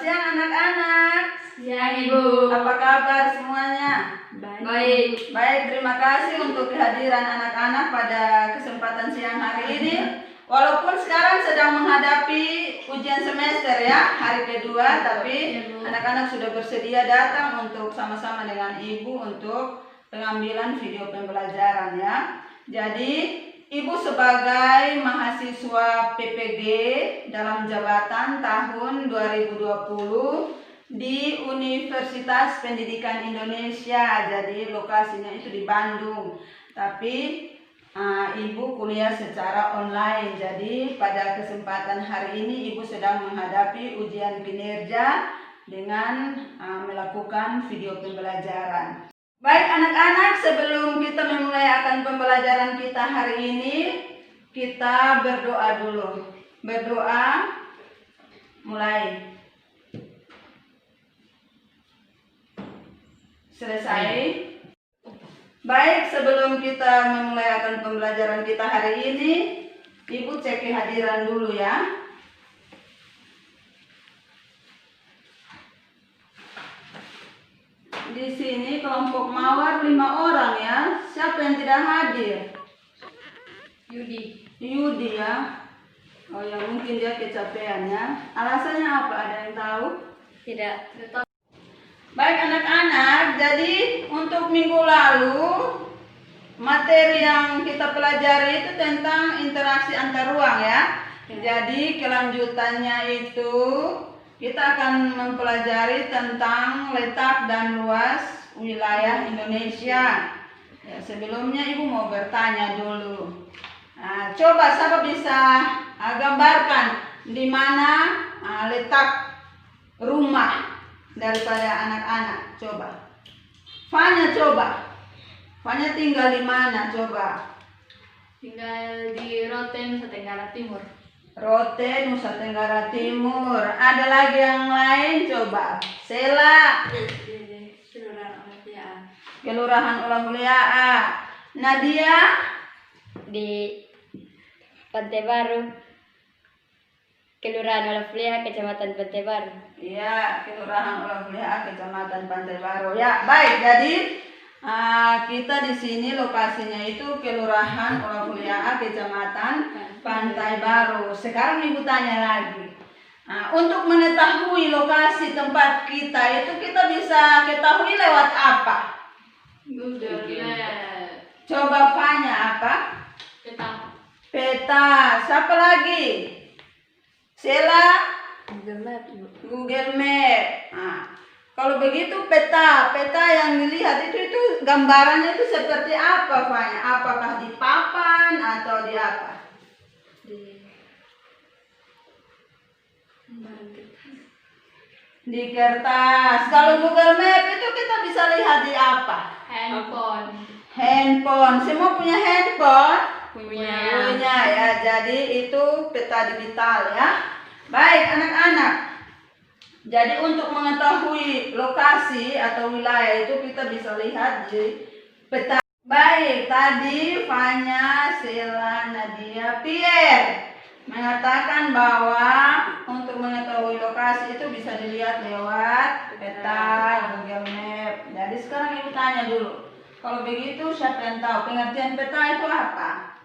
siang anak-anak. Siang Ibu. Apa kabar semuanya? Baik. Baik, terima kasih untuk kehadiran anak-anak pada kesempatan siang hari ini. Walaupun sekarang sedang menghadapi ujian semester ya, hari kedua, tapi anak-anak sudah bersedia datang untuk sama-sama dengan Ibu untuk pengambilan video pembelajaran ya. Jadi Ibu sebagai mahasiswa PPG dalam jabatan tahun 2020 di Universitas Pendidikan Indonesia, jadi lokasinya itu di Bandung. Tapi Ibu kuliah secara online, jadi pada kesempatan hari ini Ibu sedang menghadapi ujian kinerja dengan melakukan video pembelajaran. Baik anak-anak, sebelum kita memulai akan pembelajaran kita hari ini, kita berdoa dulu. Berdoa, mulai. Selesai. Baik, sebelum kita memulai akan pembelajaran kita hari ini, Ibu cek kehadiran dulu ya. Di sini kelompok mawar 5 orang ya. Siapa yang tidak hadir? Yudi ya. Oh ya, mungkin dia kecapean ya. Alasannya apa? Ada yang tahu? Tidak. Baik anak-anak, jadi untuk minggu lalu materi yang kita pelajari itu tentang interaksi antar ruang ya. Jadi kelanjutannya itu kita akan mempelajari tentang letak dan luas wilayah Indonesia. Ya, sebelumnya Ibu mau bertanya dulu. Nah, coba siapa bisa gambarkan di mana letak rumah daripada anak-anak? Coba. Fanya coba. Fanya tinggal di mana coba? Tinggal di Rote, Nusa Tenggara Timur. Rote, Nusa Tenggara Timur. Ada lagi yang lain coba. Sela. Kelurahan Olafliaa. Nadia Di Pantai Baru, Kelurahan Olafliaa, Kecamatan Pantai Baru. Iya, Kelurahan Olafliaa, Kecamatan Pantai Baru. Ya, baik. Jadi kita di sini lokasinya itu Kelurahan Olafliaa, Kecamatan Pantai Baru. Sekarang Ibu tanya lagi. Untuk mengetahui lokasi tempat kita itu kita bisa ketahui lewat apa? Google. Coba Fanya apa? Peta. Peta. Siapa lagi? Sela? Google Map. Google Map. Kalau begitu peta yang dilihat itu gambarannya itu seperti apa, Fanya? Apakah di papan atau di apa? Di kertas. Kalau Google Map itu kita bisa lihat di apa? Handphone. Semua punya handphone? Punya ya. Jadi itu peta digital ya. Baik anak-anak. Jadi untuk mengetahui lokasi atau wilayah itu kita bisa lihat di peta. Baik, tadi Fanya, Sela, Nadia, Pierre mengatakan bahwa untuk mengetahui lokasi itu bisa dilihat lewat peta, Google Map. Jadi sekarang Ibu tanya dulu. Kalau begitu siapa yang tahu pengertian peta itu apa?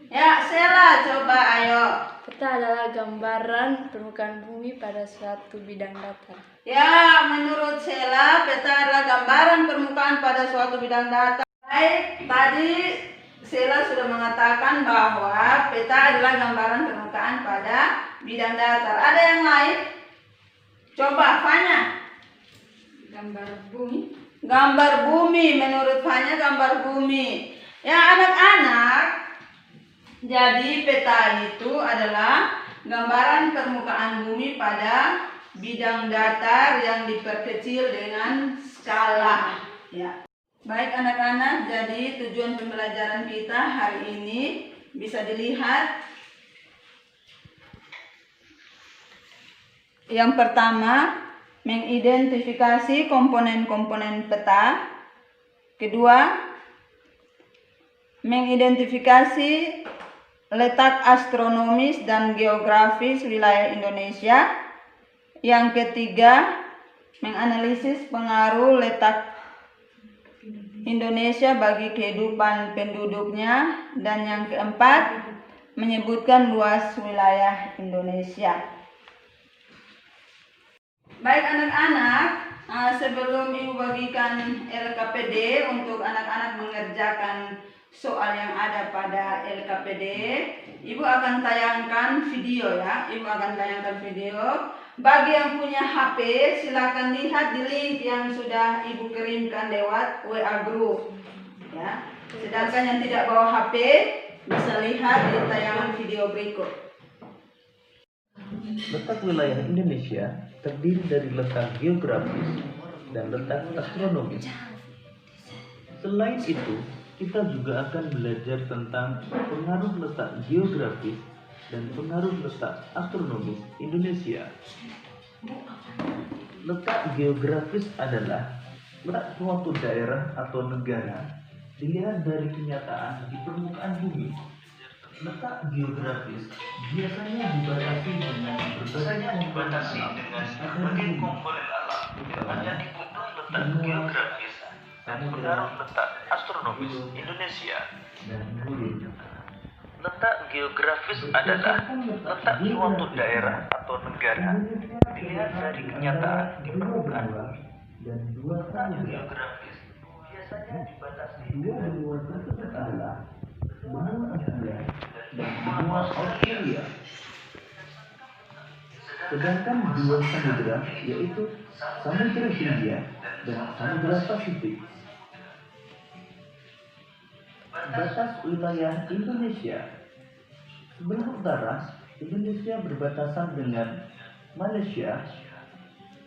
Ya, Sela coba ayo. Peta adalah gambaran permukaan bumi pada suatu bidang datar. Ya, menurut Sela, peta adalah gambaran permukaan pada suatu bidang datar. Baik, tadi Sela sudah mengatakan bahwa peta adalah gambaran permukaan pada bidang datar. Ada yang lain? Coba, Fanya. Gambar bumi. Gambar bumi, menurut Fanya gambar bumi. Ya, anak-anak, jadi peta itu adalah gambaran permukaan bumi pada bidang datar yang diperkecil dengan skala. Ya. Baik anak-anak, jadi tujuan pembelajaran kita hari ini bisa dilihat. Yang pertama, mengidentifikasi komponen-komponen peta. Kedua, mengidentifikasi letak astronomis dan geografis wilayah Indonesia. Yang ketiga, menganalisis pengaruh letak Indonesia bagi kehidupan penduduknya. Dan yang keempat, menyebutkan luas wilayah Indonesia. Baik anak-anak, sebelum Ibu bagikan LKPD untuk anak-anak mengerjakan soal yang ada pada LKPD, Ibu akan tayangkan video ya. Ibu akan tayangkan video. Bagi yang punya HP, silakan lihat di link yang sudah Ibu kirimkan lewat WA group. Ya. Sedangkan yang tidak bawa HP bisa lihat di tayangan video berikut. Letak wilayah Indonesia terdiri dari letak geografis dan letak astronomis. Selain itu, kita juga akan belajar tentang pengaruh letak geografis dan pengaruh letak astronomis Indonesia. Letak geografis adalah letak suatu daerah atau negara dilihat dari kenyataan di permukaan bumi. Letak geografis biasanya dibatasi dengan berbagai komponen alam yang ada di bumi. Letak geografis dan pengaruh letak astronomis Indonesia. Letak geografis adalah letak suatu daerah atau negara dilihat dari kenyataan di permukaan bumi. Letak geografis biasanya dibatasi dengan adalah benua Asia dan benua Australia. Sedangkan dua samudera yaitu Samudra Hindia dan Samudra Pasifik. Batas wilayah Indonesia. Sebelah utara, Indonesia berbatasan dengan Malaysia,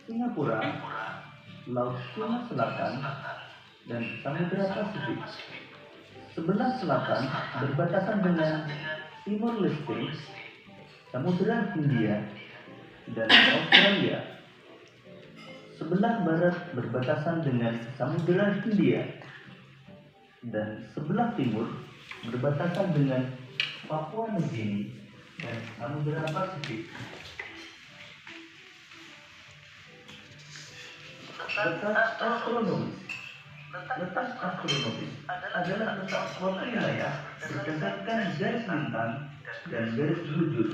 Singapura, Laut Cina Selatan, dan Samudra Pasifik. Sebelah selatan berbatasan dengan Timor Leste, Samudra Hindia, dan Australia. Sebelah barat berbatasan dengan Samudra Hindia, dan sebelah timur berbatasan dengan Papua Nugini dan Samudra Pasifik. Letak astronomis. Letak astronomis adalah letak suatu wilayah berdasarkan garis lintang dan garis bujur.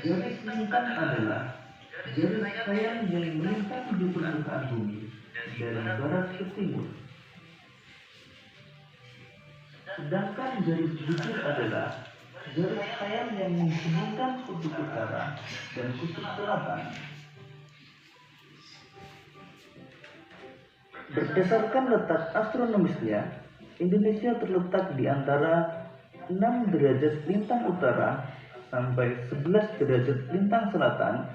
Garis lintang adalah garis khayal yang melintang di permukaan bumi dari barat ke timur. Sedangkan garis bujur adalah garis khayal yang menghubungkan kutub utara dan kutub selatan. Berdasarkan letak astronomisnya, Indonesia terletak di antara 6 derajat lintang utara sampai 11 derajat lintang selatan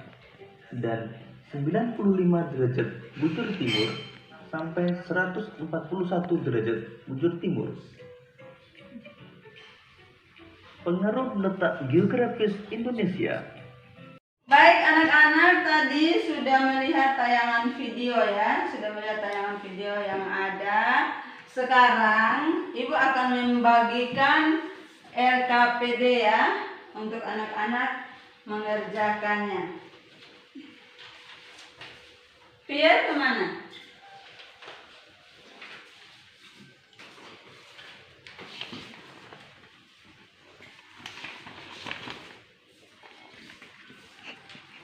dan 95 derajat bujur timur sampai 141 derajat bujur timur. Pengaruh letak geografis Indonesia. Baik anak-anak, tadi sudah melihat tayangan video ya, sudah melihat tayangan video yang ada. Sekarang Ibu akan membagikan LKPD ya, untuk anak-anak mengerjakannya. Pierre kemana?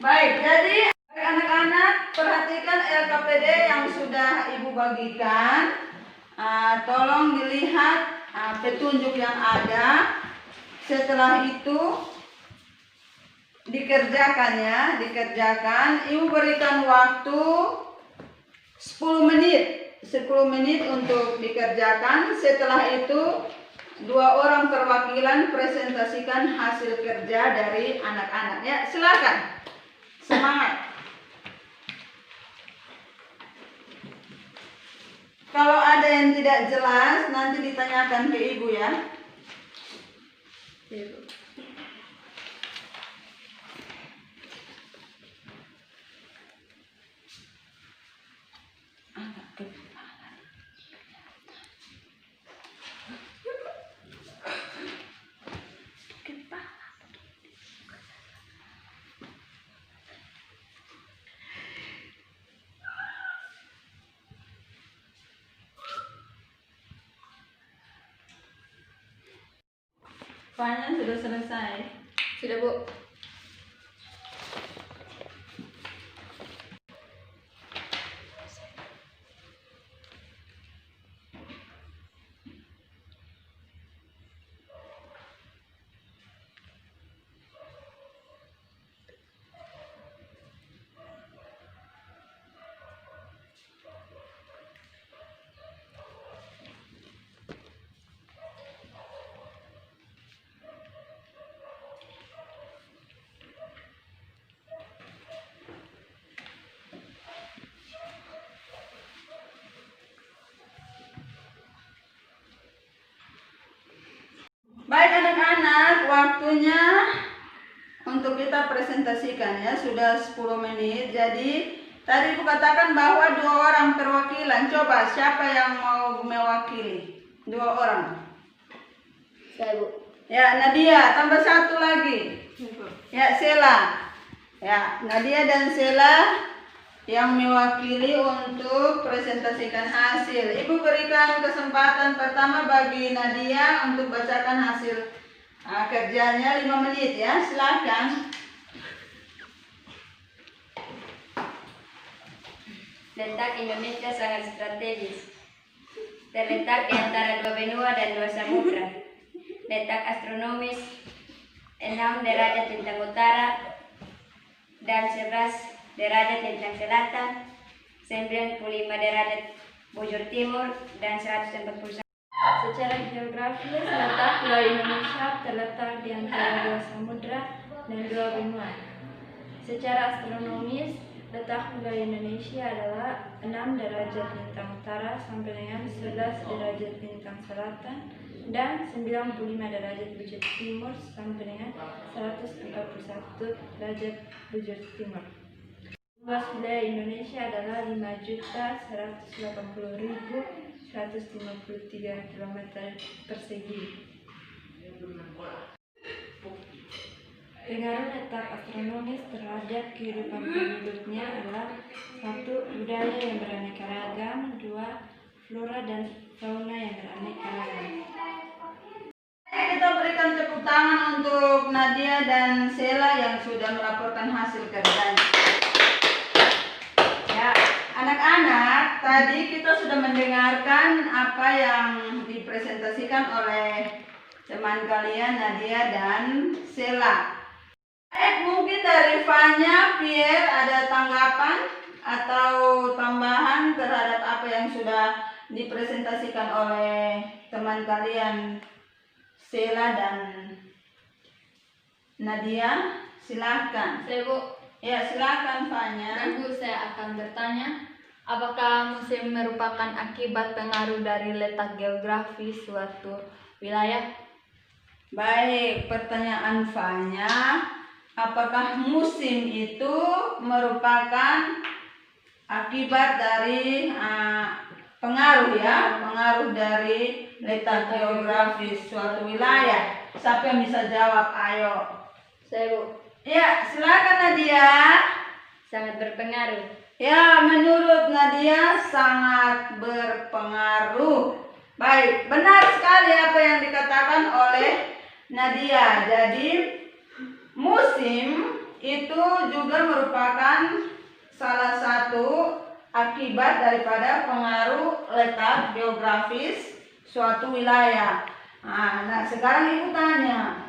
Baik, jadi anak-anak perhatikan LKPD yang sudah Ibu bagikan. Tolong dilihat petunjuk yang ada. Setelah itu dikerjakan ya, dikerjakan. Ibu berikan waktu 10 menit untuk dikerjakan. Setelah itu 2 orang perwakilan presentasikan hasil kerja dari anak-anak ya. Silakan. Semangat. Kalau ada yang tidak jelas nanti ditanyakan ke Ibu ya. Ibu. Fanya sudah selesai. Sudah, Bu. Baik anak-anak, waktunya untuk kita presentasikan ya, sudah 10 menit. Jadi tadi Ibu katakan bahwa 2 orang perwakilan. Coba siapa yang mau mewakili? 2 orang. Saya, Bu. Ya, Nadia, tambah 1 lagi. Ya, Sela. Ya, Nadia dan Sela yang mewakili untuk presentasikan hasil. Ibu berikan kesempatan pertama bagi Nadia untuk bacakan hasil kerjanya 5 menit ya, silakan. Letak Indonesia sangat strategis. Terletak di antara 2 benua dan 2 samudra. Letak astronomis 6 derajat lintang utara dan 11 derajat lintang selatan, 95 derajat bujur timur, dan 141. Secara geografis, letak Pulau Indonesia terletak di antara 2 samudra dan 2 benua. Secara astronomis, letak Pulau Indonesia adalah 6 derajat lintang utara sampai dengan 11 derajat lintang selatan dan 95 derajat bujur timur sampai dengan 141 derajat bujur timur. Luas wilayah Indonesia adalah 5.180.153 km persegi. Pengaruh letak astronomis terhadap kehidupan penduduknya adalah 1. Budaya yang beraneka ragam, 2. Flora dan fauna yang beraneka ragam. Kita berikan tepuk tangan untuk Nadia dan Sela yang sudah melaporkan hasil kerjanya. Ya, anak-anak, tadi kita sudah mendengarkan apa yang dipresentasikan oleh teman kalian Nadia dan Sela. Mungkin dari Fanya, Pierre ada tanggapan atau tambahan terhadap apa yang sudah dipresentasikan oleh teman kalian Sela dan Nadia? Silahkan. Saya, Bu. Ya, silakan Fanya. Ibu, saya akan bertanya, apakah musim merupakan akibat pengaruh dari letak geografis suatu wilayah? Baik, pertanyaan Fanya, apakah musim itu merupakan akibat dari pengaruh ya, pengaruh dari letak geografis suatu wilayah? Siapa yang bisa jawab? Ayo. Saya, Bu. Ya, silakan Nadia. Sangat berpengaruh. Ya, menurut Nadia sangat berpengaruh. Baik, benar sekali apa yang dikatakan oleh Nadia. Jadi, musim itu juga merupakan salah satu akibat daripada pengaruh letak geografis suatu wilayah. Nah, sekarang Ibu tanya,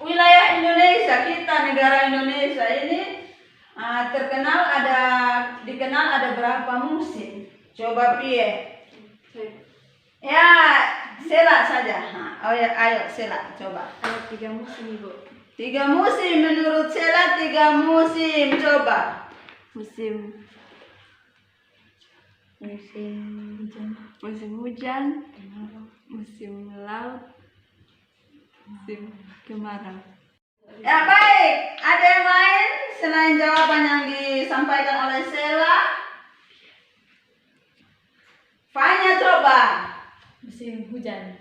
wilayah Indonesia kita, negara Indonesia ini dikenal ada berapa musim? Coba Pie. Ya, Sela saja. Oh ya, ayo Sela coba. Ada 3 musim, Ibu. 3 musim menurut Sela, 3 musim. Coba. Musim hujan, musim laut, musim kemarau. Ya baik, ada yang lain selain jawaban yang disampaikan oleh Sela? Fanya coba. Musim hujan,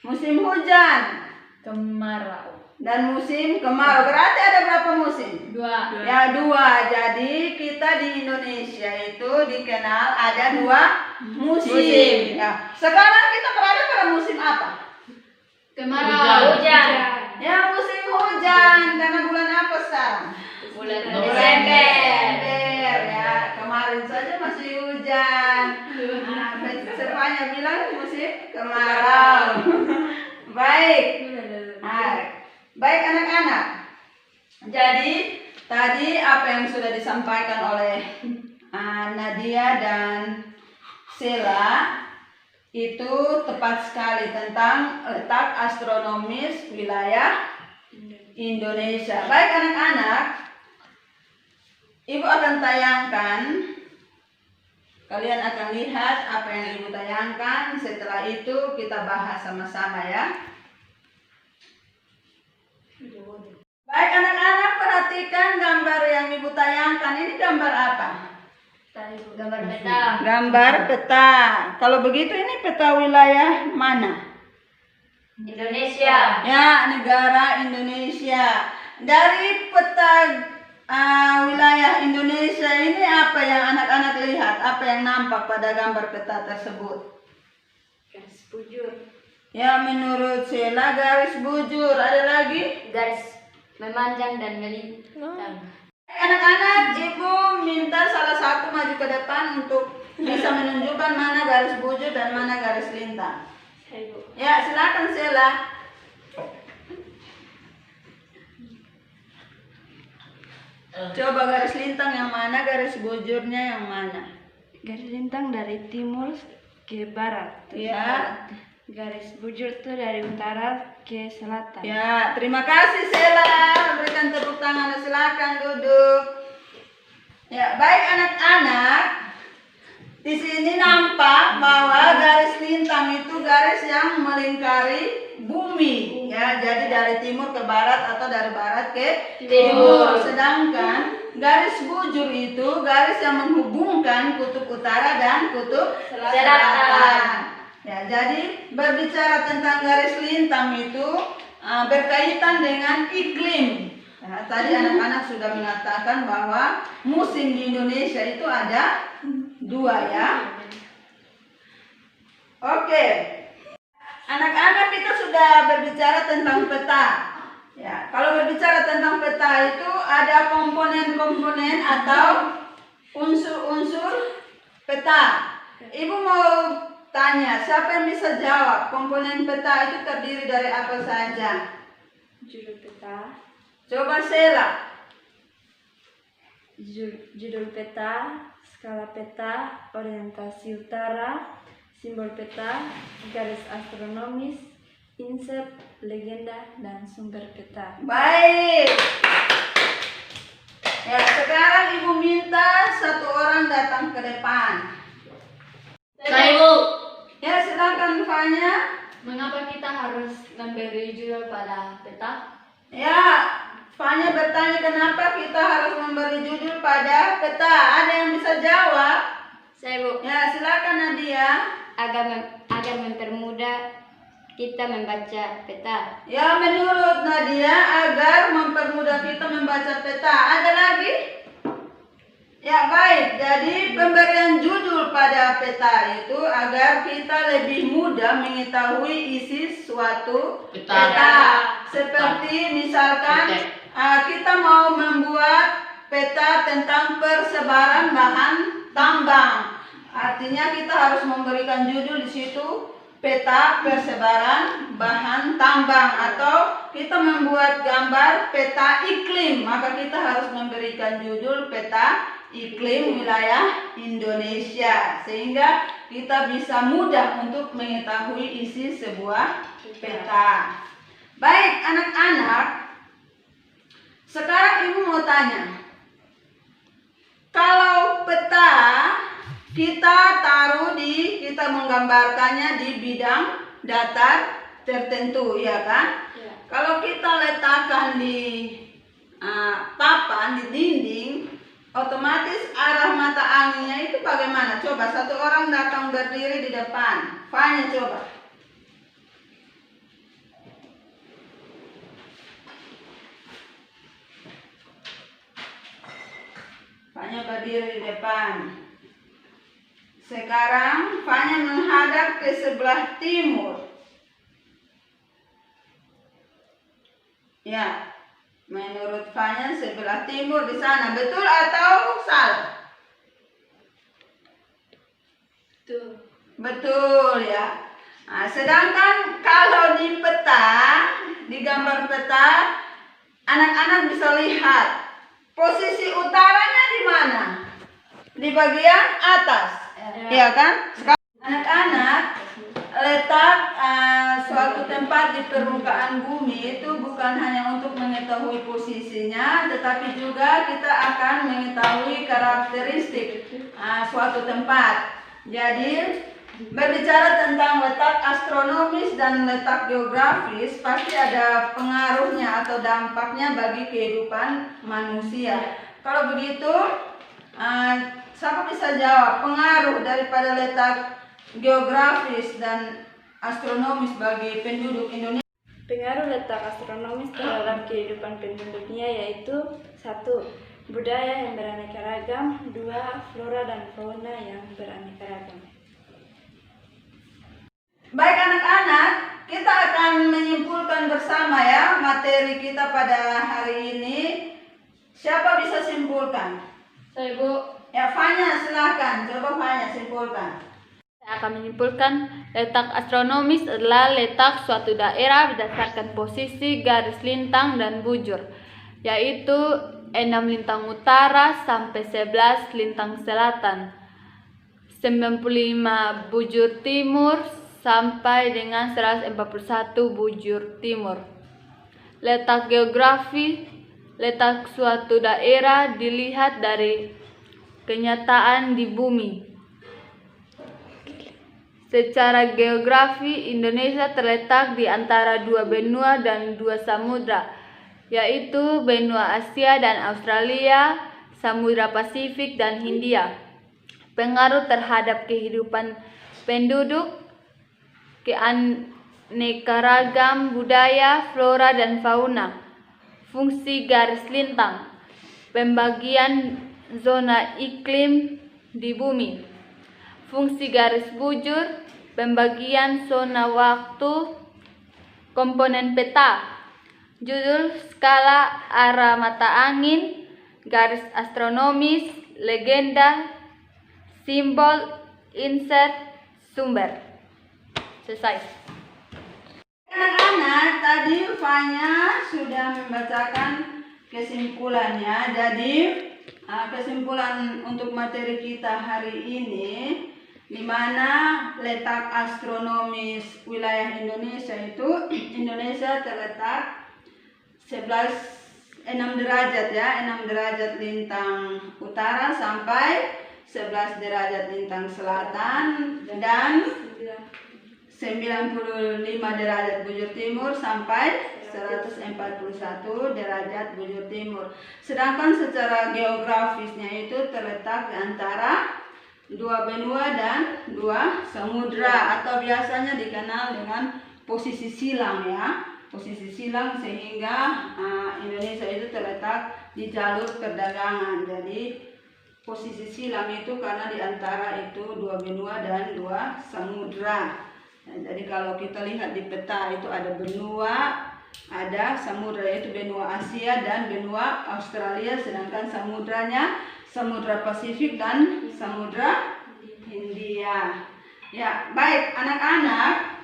Musim hujan kemarau. dan musim kemarau. Berarti ada berapa musim? 2. Ya 2. Jadi kita di Indonesia itu dikenal ada 2 musim. Ya. Sekarang kita berada pada musim apa? Kemarau. Hujan. Ya, musim hujan. Karena bulan apa sekarang? Bulan Desember. Desember. Ya, kemarin saja masih hujan. Nah, Stefania bilang musim kemarau. Baik. Nah, baik anak-anak. Jadi tadi apa yang sudah disampaikan oleh Nadia dan Sheila itu tepat sekali tentang letak astronomis wilayah Indonesia. Baik anak-anak, Ibu akan tayangkan, kalian akan lihat apa yang Ibu tayangkan. Setelah itu kita bahas sama-sama ya. Baik anak-anak, perhatikan gambar yang Ibu tayangkan. Ini gambar apa? Gambar peta. Gambar peta. Kalau begitu ini peta wilayah mana? Indonesia. Ya, negara Indonesia. Dari peta wilayah Indonesia ini apa yang anak-anak lihat? Apa yang nampak pada gambar peta tersebut? Garis bujur. Ya, menurut Sheila garis bujur. Ada lagi? Garis memanjang dan melintang. Anak-anak, Ibu minta salah satu maju ke depan untuk bisa menunjukkan mana garis bujur dan mana garis lintang. Saya, Bu. Ya, silakan Sheila. Coba garis lintang yang mana, garis bujurnya yang mana? Garis lintang dari timur ke barat. Ya. Garis bujur itu dari utara ke selatan. Ya, terima kasih Sheila. Berikan tepuk tangan, silakan duduk. Ya, baik anak-anak. Di sini nampak bahwa garis lintang itu garis yang melingkari bumi. Ya, jadi dari timur ke barat atau dari barat ke timur. Sedangkan garis bujur itu garis yang menghubungkan kutub utara dan kutub selatan. Ya, jadi berbicara tentang garis lintang itu berkaitan dengan iklim. Ya, tadi anak-anak sudah mengatakan bahwa musim di Indonesia itu ada 2 ya. Oke. Anak-anak kita sudah berbicara tentang peta. Ya, kalau berbicara tentang peta itu ada komponen-komponen atau unsur-unsur peta. Ibu mau tanya, siapa yang bisa jawab? Komponen peta itu terdiri dari apa saja? Judul peta. Coba Sheila. Judul peta, skala peta, orientasi utara, simbol peta, garis astronomis, insert, legenda, dan sumber peta. Baik. Ya, sekarang Ibu minta satu orang datang ke depan. Saya, Bu. Ya, silakan Fanya. Mengapa kita harus memberi judul pada peta? Ya, Fanya bertanya kenapa kita harus memberi judul pada peta. Ada yang bisa jawab? Saya, Bu. Ya, silakan Nadia. Agar mempermudah kita membaca peta. Ya, menurut Nadia agar mempermudah kita membaca peta. Ada lagi? Ya, baik. Jadi pemberian judul pada peta itu agar kita lebih mudah mengetahui isi suatu peta. Seperti misalkan kita mau membuat peta tentang persebaran bahan tambang. Artinya kita harus memberikan judul di situ peta persebaran bahan tambang, atau kita membuat gambar peta iklim, maka kita harus memberikan judul peta iklim wilayah Indonesia, sehingga kita bisa mudah untuk mengetahui isi sebuah peta. Baik anak-anak, sekarang Ibu mau tanya, kalau peta kita menggambarkannya di bidang datar tertentu, ya kan? Ya. Kalau kita letakkan di papan, di dinding, otomatis arah mata anginnya itu bagaimana? Coba satu orang datang berdiri di depan. Fanya coba. Fanya berdiri di depan. Sekarang Fanya menghadap ke sebelah timur. Ya, menurut Fanya sebelah timur di sana. Betul atau salah? Betul ya. Nah, sedangkan kalau di peta, di gambar peta, anak-anak bisa lihat posisi utaranya di mana? Di bagian atas, ya kan? Sekarang anak-anak letak suatu tempat di permukaan bumi itu bukan hanya untuk mengetahui posisinya, tetapi juga kita akan mengetahui karakteristik suatu tempat. Jadi berbicara tentang letak astronomis dan letak geografis pasti ada pengaruhnya atau dampaknya bagi kehidupan manusia. Kalau begitu, siapa bisa jawab pengaruh daripada letak geografis dan astronomis bagi penduduk Indonesia? Pengaruh letak astronomis terhadap kehidupan penduduknya yaitu 1. Budaya yang beraneka ragam, 2. Flora dan fauna yang beraneka ragam. Baik anak-anak, kita akan menyimpulkan bersama ya materi kita pada hari ini. Siapa bisa simpulkan? Saya, Bu. Ya, Fanya silakan. Coba Fanya simpulkan. Saya akan menyimpulkan letak astronomis adalah letak suatu daerah berdasarkan posisi garis lintang dan bujur, yaitu 6 lintang utara sampai 11 lintang selatan, 95 bujur timur sampai dengan 141 bujur timur. Letak geografi, letak suatu daerah dilihat dari kenyataan di bumi. Secara geografi, Indonesia terletak di antara 2 benua dan 2 samudra, yaitu benua Asia dan Australia, Samudra Pasifik dan Hindia. Pengaruh terhadap kehidupan penduduk, keanekaragam budaya, flora dan fauna. Fungsi garis lintang, pembagian zona iklim di bumi. Fungsi garis bujur, pembagian zona waktu. Komponen peta, judul, skala, arah mata angin, garis astronomis, legenda, simbol, insert, sumber. Selesai. Anak-anak, tadi Fanya sudah membacakan kesimpulannya. Jadi kesimpulan untuk materi kita hari ini, di mana letak astronomis wilayah Indonesia itu, Indonesia terletak 6 derajat ya, 6 derajat lintang utara sampai 11 derajat lintang selatan dan 95 derajat bujur timur sampai 141 derajat bujur timur. Sedangkan secara geografisnya itu terletak di antara 2 benua dan 2 samudra, atau biasanya dikenal dengan posisi silang ya. Posisi silang, sehingga Indonesia itu terletak di jalur perdagangan. Jadi posisi silang itu karena di antara itu 2 benua dan 2 samudra. Nah, jadi kalau kita lihat di peta itu ada benua, ada samudra, yaitu benua Asia dan benua Australia, sedangkan samudranya Samudra Pasifik dan Samudra Hindia. Ya, baik anak-anak,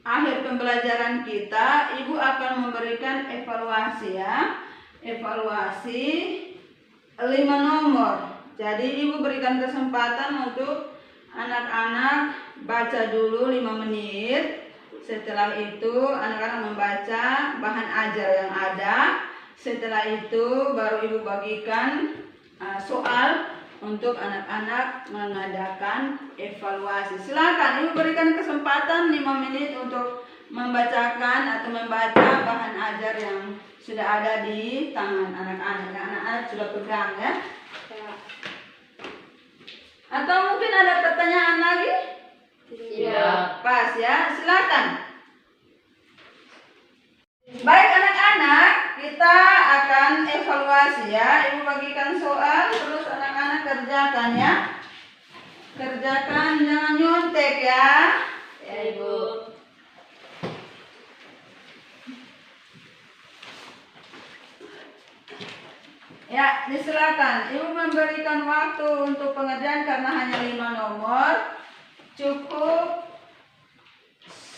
akhir pembelajaran kita, Ibu akan memberikan evaluasi ya, evaluasi 5 nomor. Jadi Ibu berikan kesempatan untuk anak-anak baca dulu 5 menit. Setelah itu anak-anak membaca bahan ajar yang ada. Setelah itu baru Ibu bagikan soal untuk anak-anak mengadakan evaluasi. Silakan Ibu berikan kesempatan 5 menit untuk membacakan atau membaca bahan ajar yang sudah ada di tangan anak-anak. Anak-anak sudah pegang ya. Atau mungkin ada pertanyaan lagi? Tidak. Pas ya, silakan. Baik anak-anak, kita akan evaluasi ya. Ibu bagikan soal, terus anak-anak kerjakan ya. Kerjakan, jangan nyontek ya. Ya, Ibu. Ya, disilakan. Ibu memberikan waktu untuk pengerjaan karena hanya 5 nomor. Cukup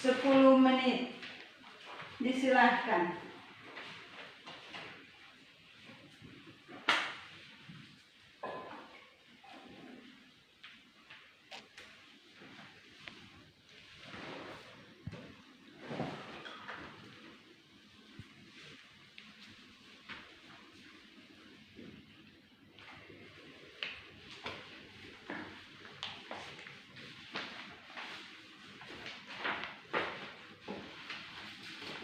10 menit. Disilahkan.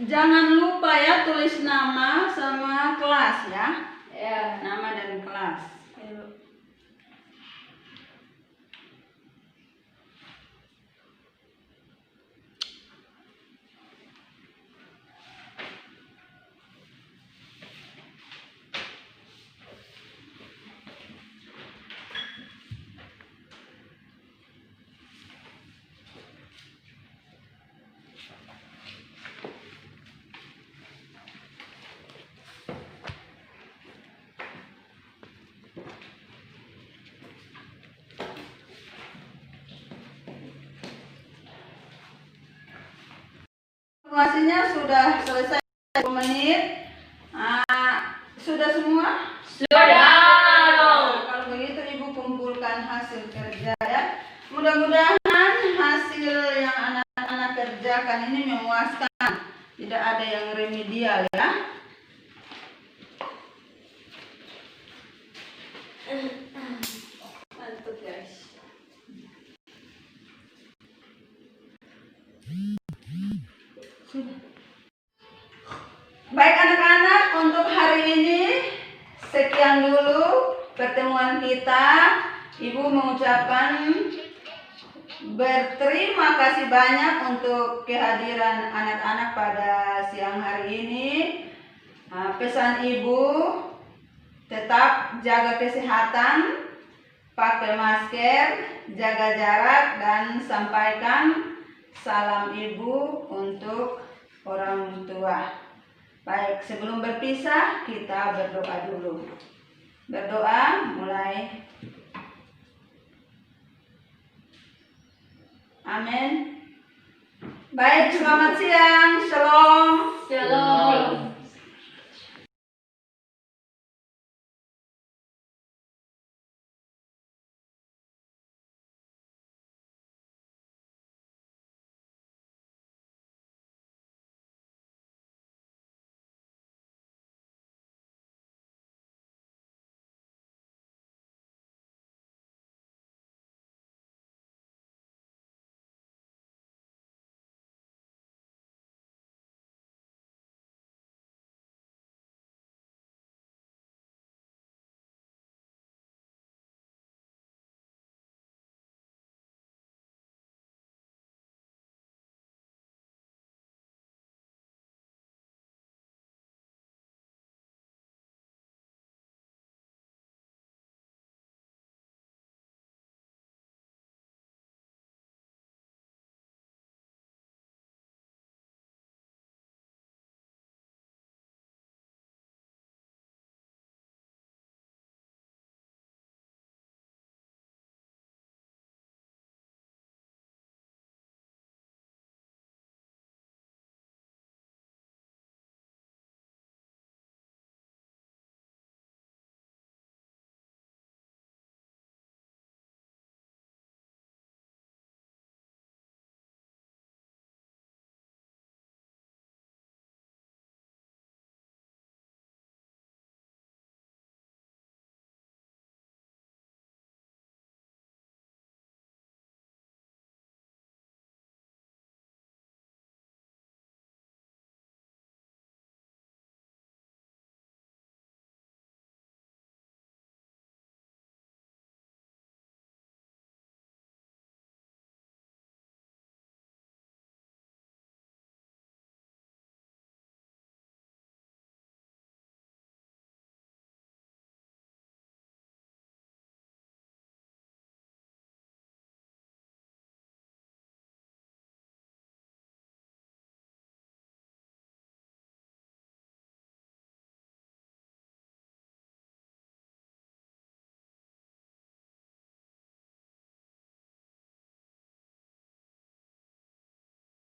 Jangan lupa ya tulis nama sama kelas ya. Ya. Nama dan kelas. Evaluasinya sudah selesai 10 menit. Sudah semua? Sudah. Kalau begitu Ibu kumpulkan hasil kerja ya. Mudah-mudahan hasil yang anak-anak kerjakan ini memuaskan. Tidak ada yang remedial ya. Mantap guys. Baik anak-anak, untuk hari ini sekian dulu pertemuan kita. Ibu mengucapkan berterima kasih banyak untuk kehadiran anak-anak pada siang hari ini. Pesan Ibu, tetap jaga kesehatan, pakai masker, jaga jarak, dan sampaikan salam Ibu untuk orang tua. Baik, sebelum berpisah kita berdoa dulu. Berdoa mulai. Amin. Baik, selamat siang. Shalom. Shalom.